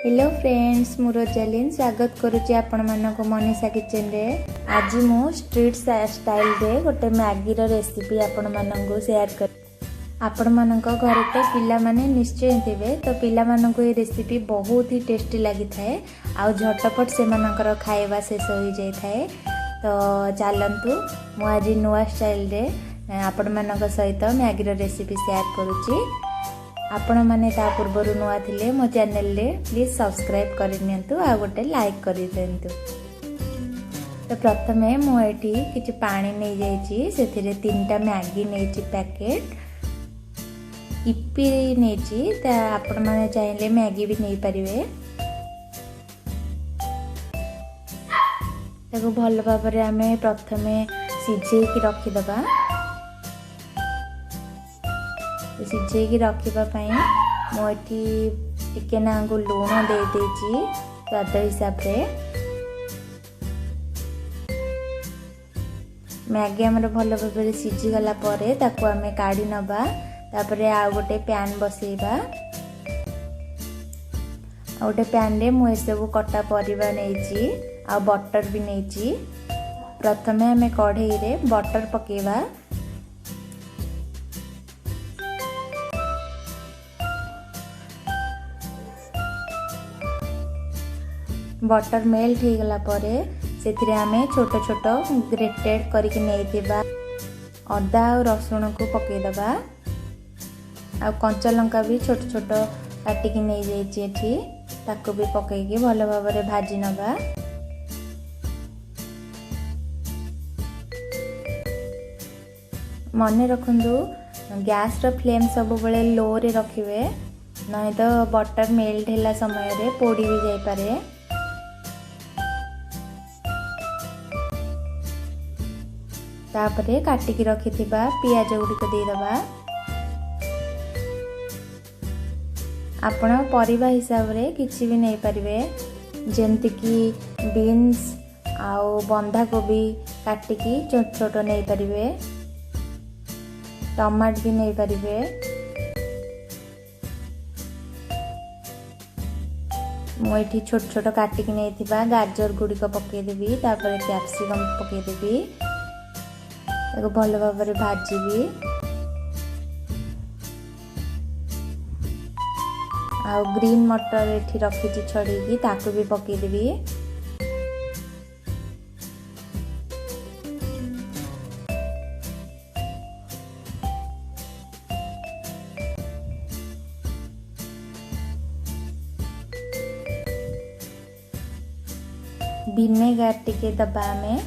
Hello friends, मु Rosalind स्वागत करुच्ची आपण मानक मनीषा किचन रे। आज मु स्ट्रीट स्टाइल रे गोटे मैगी रो रेसिपी आपण मानक शेयर कर। आपण मानक घर तो पिला माने निश्चय थिबे, तो पिला मानक ये रेसिपी बहुत ही टेस्टी लगी थाए आ झटपट से मानकर खाଇବା शेष हो जाई थाए। तो चलंतु मु आज नुआ स्टाइल रे आपण मानक सहित मैगी रो रेसिपी शेयर करुच्ची। आपण माने ता पूर्व नुआ थिले मो चैनल रे प्लीज सब्सक्राइब करनियंतु आ गोटे लाइक करि देंतु। तो प्रथमे मो एठी किछि पानी नै जाईची, सेथिरे 3टा मैगी नैची पैकेट इपी नैची। ता आपण माने चाहिले मैगी भी नै परिवे। ताको भल भाबरे आमे प्रथमे सिझे की रखि दबा। सिझे की रखापी मुझे टिके नागु लुण दे देची स्वाद हिसाब रे। मैगी आमर भल भाव सिझी गला परे ताकू आमे काढ़ी नबा। तापरे आ गोटे पैन बसेबा। आ गोटे पैन रे मु सब कटा परिबा नेची आ बटर भी नेची। प्रथमे आमे कढ़ाई रे बटर पकेबा। बटर मेल्ट हो गला परे सेथिरे आमे छोट छोट ग्रेटेड करके नेइतिबा अदा और रसुण को पके दबा। आ कंचा लंका भी छोट छोट काटिकी नहीं जाइछि एठी, ताको भी पकेकी भल भाबरे भाजी नबा। मने रखंदु गैस रो फ्लेम सब बेले लो रे रखिबे, नहीं तो बटर मेल्ट होला समय रे पोड़ी भी जाई पारे। तापरे काटिकी रखिथिबा पियाज गुड़िक देदबा। आपण परिबा हिसाब रे किछि भी नहीं परिबे, जेमति कि बीन्स आउ बंधा कोबी काटिकी छोट छोट नहीं परिबे, टमाट भी नहीं परिबे। मु एठी छोट छोट काटिकी नहीं थिबा गाजर गुड़िक पके देबी। तापरे कैप्सिकम पके देबी, ताको भल भाबरे भाजीबी। आ ग्रीन मटर एठी रखिछि छड़ीकी, ताको भी पके देबी। विनेगार टिके दबा में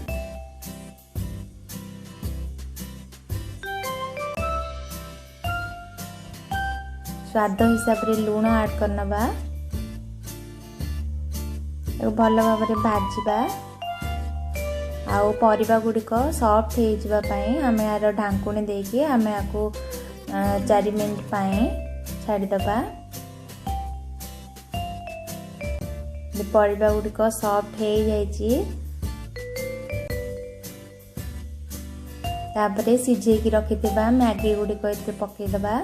स्वाद हिसाब रे लूण ऐड करनबा। भल भाव भाजवा। आउ परिबा गुड़िक सॉफ्ट हो जावा पई आमे यार ढांकुणी देकी आमे आको 4 मिनिट पई छाड़ी दबा। परिबा गुड़िक सॉफ्ट हो जाइछि, तापरे सिझे की रखिथिबा मैगी गुड़िक एते पके दबा।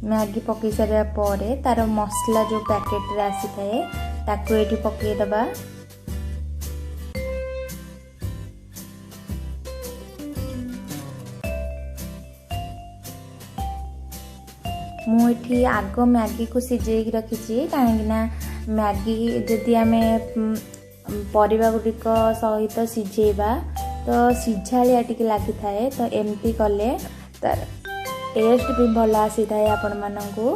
मैगी पकई सारा परे तार मसला जो पैकेट रे आसी थाए ताकू एठी पकई दबा। मु एठी आगो मैगी को सिझे की रखिछि, काहेकिना मैगी जदि आमे परिबा गुड़िक सहित सिझेबा तो सिझालिया टिके लागि थाए। तो एमती कले तार टेस्ट भी भल आसी थाए आपण मानंकु,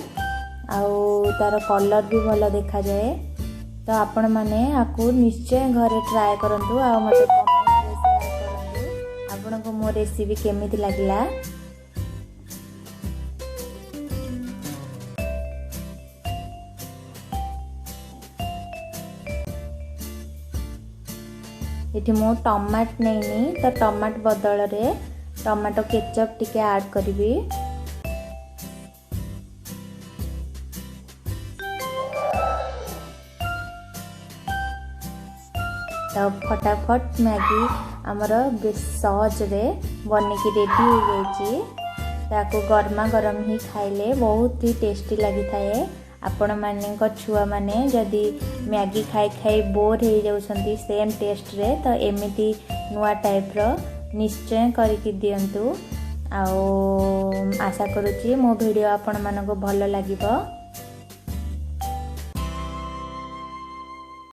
आउ तार कलर भी भल देखा जाए। तो आपण माने आकु निश्चय घरे ट्राई करंतु आ मते कमेंट रे शेयर करंतु आपण को मो रेसिपी केमिति लागिला। एठी मो टमाट नैनी, तो टमाट बदल रे टमाटो केचप टिके ऐड करिवि। तो फटाफट मैगी आमर सहज रे बनिकी रेडी हो जाइए। ताको गरमा गरम ही खाइले बहुत ही टेस्टी लगी थाए। आपण माने छुआ माने जदि मैगी खाई खाई बोर हो जाउछंती सेम टेस्ट रे तो एमिति नुआ टाइप रो निश्चय करके दियंतु। आशा करूची मो वीडियो आपण मानको भलो लागिबो।